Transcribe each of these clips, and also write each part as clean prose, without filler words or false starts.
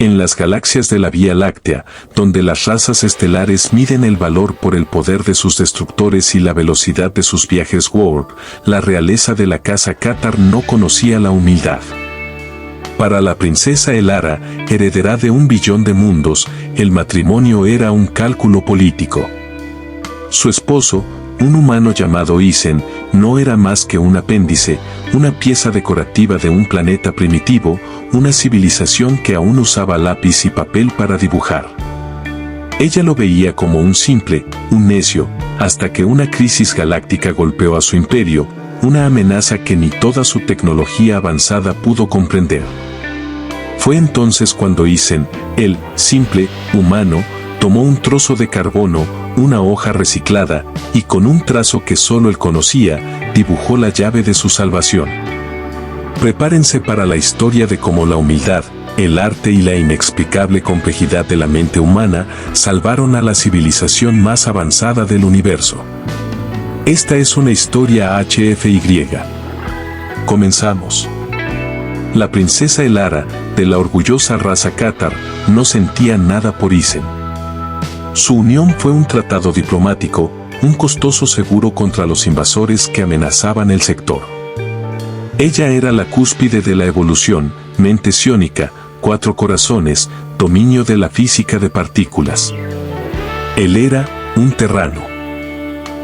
En las galaxias de la Vía Láctea, donde las razas estelares miden el valor por el poder de sus destructores y la velocidad de sus viajes warp, la realeza de la casa Cathar no conocía la humildad. Para la princesa Elara, heredera de 1 billón de mundos, el matrimonio era un cálculo político. Su esposo, un humano llamado Isen, no era más que un apéndice, una pieza decorativa de un planeta primitivo, una civilización que aún usaba lápiz y papel para dibujar. Ella lo veía como un simple, un necio, hasta que una crisis galáctica golpeó a su imperio, una amenaza que ni toda su tecnología avanzada pudo comprender. Fue entonces cuando Isen, el simple humano, tomó un trozo de carbono, una hoja reciclada, y con un trazo que solo él conocía, dibujó la llave de su salvación. Prepárense para la historia de cómo la humildad, el arte y la inexplicable complejidad de la mente humana salvaron a la civilización más avanzada del universo. Esta es una historia HFY. Comenzamos. La princesa Elara, de la orgullosa raza Cathar, no sentía nada por Isen. Su unión fue un tratado diplomático, un costoso seguro contra los invasores que amenazaban el sector. Ella era la cúspide de la evolución, mente psiónica, 4 corazones, dominio de la física de partículas. Él era un terrano.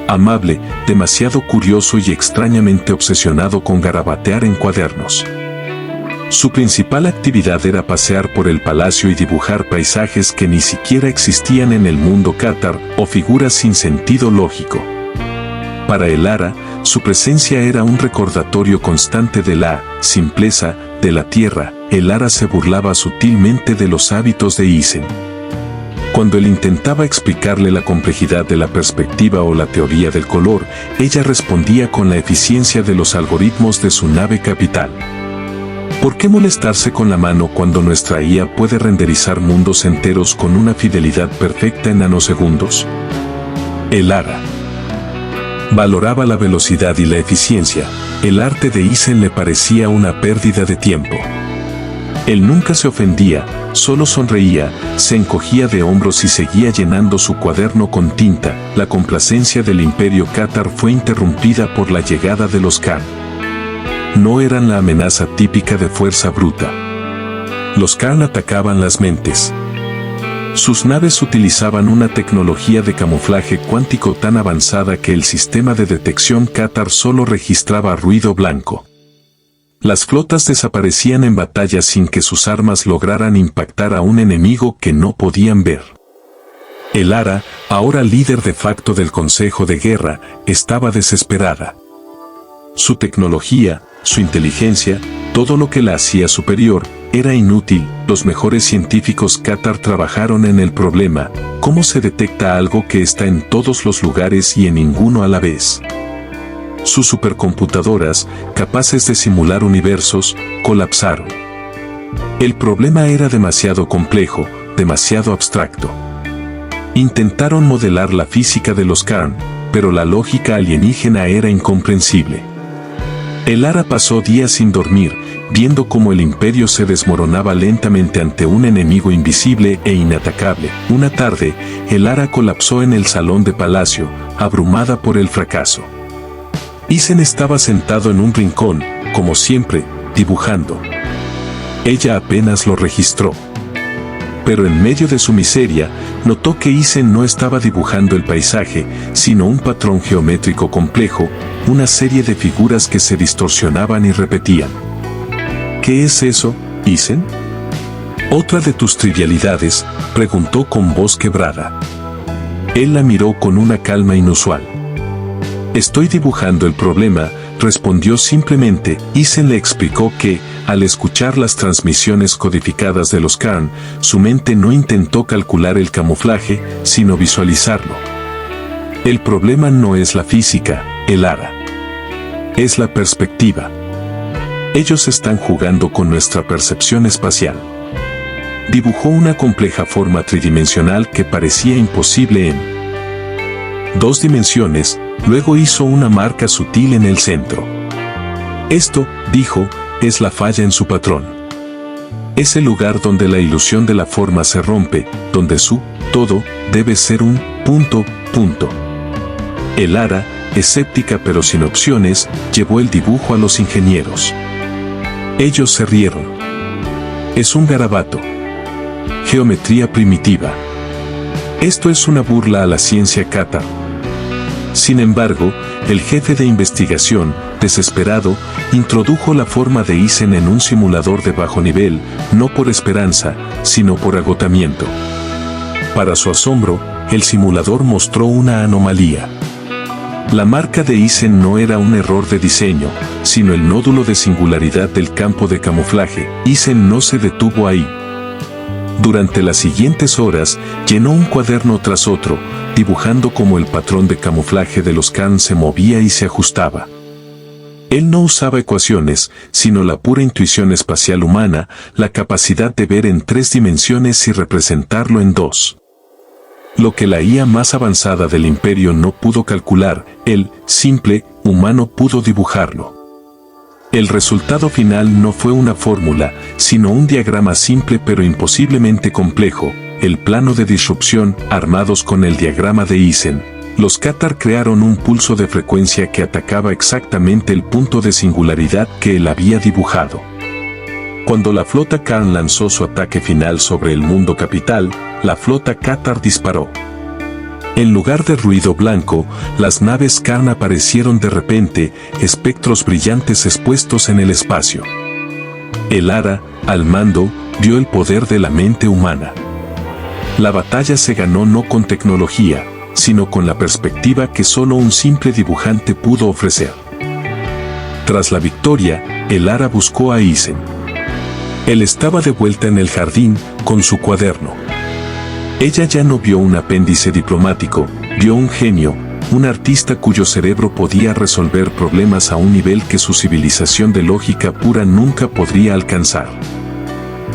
Amable, demasiado curioso y extrañamente obsesionado con garabatear en cuadernos. Su principal actividad era pasear por el palacio y dibujar paisajes que ni siquiera existían en el mundo Cathar o figuras sin sentido lógico. Para Elara, su presencia era un recordatorio constante de la simpleza de la tierra. Elara se burlaba sutilmente de los hábitos de Isen. Cuando él intentaba explicarle la complejidad de la perspectiva o la teoría del color, ella respondía con la eficiencia de los algoritmos de su nave capital. ¿Por qué molestarse con la mano cuando nuestra IA puede renderizar mundos enteros con una fidelidad perfecta en nanosegundos? Elara valoraba la velocidad y la eficiencia. El arte de Isen le parecía una pérdida de tiempo. Él nunca se ofendía, solo sonreía, se encogía de hombros y seguía llenando su cuaderno con tinta. La complacencia del imperio Cathar fue interrumpida por la llegada de los Khan. No eran la amenaza típica de fuerza bruta. Los Khan atacaban las mentes. Sus naves utilizaban una tecnología de camuflaje cuántico tan avanzada que el sistema de detección Cathar solo registraba ruido blanco. Las flotas desaparecían en batalla sin que sus armas lograran impactar a un enemigo que no podían ver. Elara, ahora líder de facto del Consejo de Guerra, estaba desesperada. Su tecnología, su inteligencia, todo lo que la hacía superior, era inútil. Los mejores científicos Cathar trabajaron en el problema: ¿cómo se detecta algo que está en todos los lugares y en ninguno a la vez? Sus supercomputadoras, capaces de simular universos, colapsaron. El problema era demasiado complejo, demasiado abstracto. Intentaron modelar la física de los Khan, pero la lógica alienígena era incomprensible. Elara pasó días sin dormir, viendo cómo el imperio se desmoronaba lentamente ante un enemigo invisible e inatacable. Una tarde, Elara colapsó en el salón de palacio, abrumada por el fracaso. Isen estaba sentado en un rincón, como siempre, dibujando. Ella apenas lo registró. Pero en medio de su miseria, notó que Isen no estaba dibujando el paisaje, sino un patrón geométrico complejo, una serie de figuras que se distorsionaban y repetían. ¿Qué es eso, Isen? ¿Otra de tus trivialidades?, preguntó con voz quebrada. Él la miró con una calma inusual. Estoy dibujando el problema, respondió simplemente. Isen le explicó que, al escuchar las transmisiones codificadas de los Khan, su mente no intentó calcular el camuflaje, sino visualizarlo. El problema no es la física, Elara. Es la perspectiva. Ellos están jugando con nuestra percepción espacial. Dibujó una compleja forma tridimensional que parecía imposible en 2 dimensiones, luego hizo una marca sutil en el centro. Esto, dijo, es la falla en su patrón. Es el lugar donde la ilusión de la forma se rompe, donde su todo debe ser un punto. El Ara, escéptica pero sin opciones, llevó el dibujo a los ingenieros. Ellos se rieron. Es un garabato. Geometría primitiva. Esto es una burla a la ciencia Qatar. Sin embargo, el jefe de investigación, desesperado, introdujo la forma de Isen en un simulador de bajo nivel, no por esperanza, sino por agotamiento. Para su asombro, el simulador mostró una anomalía. La marca de Isen no era un error de diseño, sino el nódulo de singularidad del campo de camuflaje. Isen no se detuvo ahí. Durante las siguientes horas, llenó un cuaderno tras otro, dibujando cómo el patrón de camuflaje de los Khan se movía y se ajustaba. Él no usaba ecuaciones, sino la pura intuición espacial humana, la capacidad de ver en 3 dimensiones y representarlo en 2. Lo que la IA más avanzada del imperio no pudo calcular, el simple humano pudo dibujarlo. El resultado final no fue una fórmula, sino un diagrama simple pero imposiblemente complejo, el plano de disrupción. Armados con el diagrama de Isen, los Qatar crearon un pulso de frecuencia que atacaba exactamente el punto de singularidad que él había dibujado. Cuando la flota Khan lanzó su ataque final sobre el mundo capital, la flota Qatar disparó. En lugar de ruido blanco, las naves Khan aparecieron de repente, espectros brillantes expuestos en el espacio. El Ara, al mando, vio el poder de la mente humana. La batalla se ganó no con tecnología, sino con la perspectiva que solo un simple dibujante pudo ofrecer. Tras la victoria, el Ara buscó a Isen. Él estaba de vuelta en el jardín, con su cuaderno. Ella ya no vio un apéndice diplomático, vio un genio, un artista cuyo cerebro podía resolver problemas a un nivel que su civilización de lógica pura nunca podría alcanzar.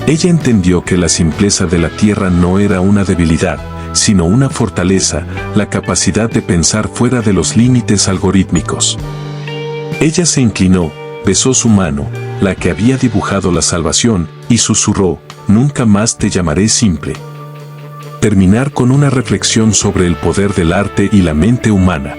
Ella entendió que la simpleza de la Tierra no era una debilidad, sino una fortaleza, la capacidad de pensar fuera de los límites algorítmicos. Ella se inclinó, besó su mano, la que había dibujado la salvación, y susurró: «Nunca más te llamaré simple». Terminar con una reflexión sobre el poder del arte y la mente humana.